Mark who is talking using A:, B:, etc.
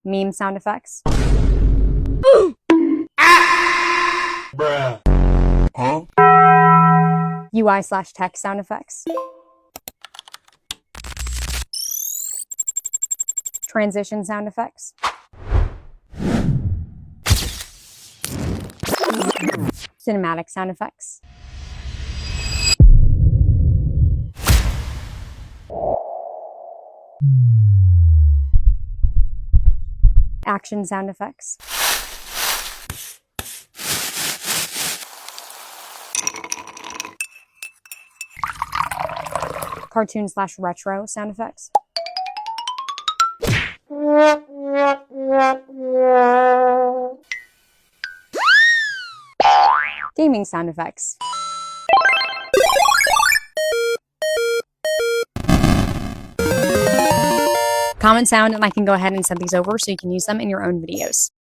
A: Meme sound effects.
B: Bruh. Huh?
A: UI/text sound effects. Transition sound effects. Cinematic sound effects. Action sound effects. Cartoon/retro sound effects. Gaming sound effects. Comment sound, and I can go ahead and send these over so you can use them in your own videos.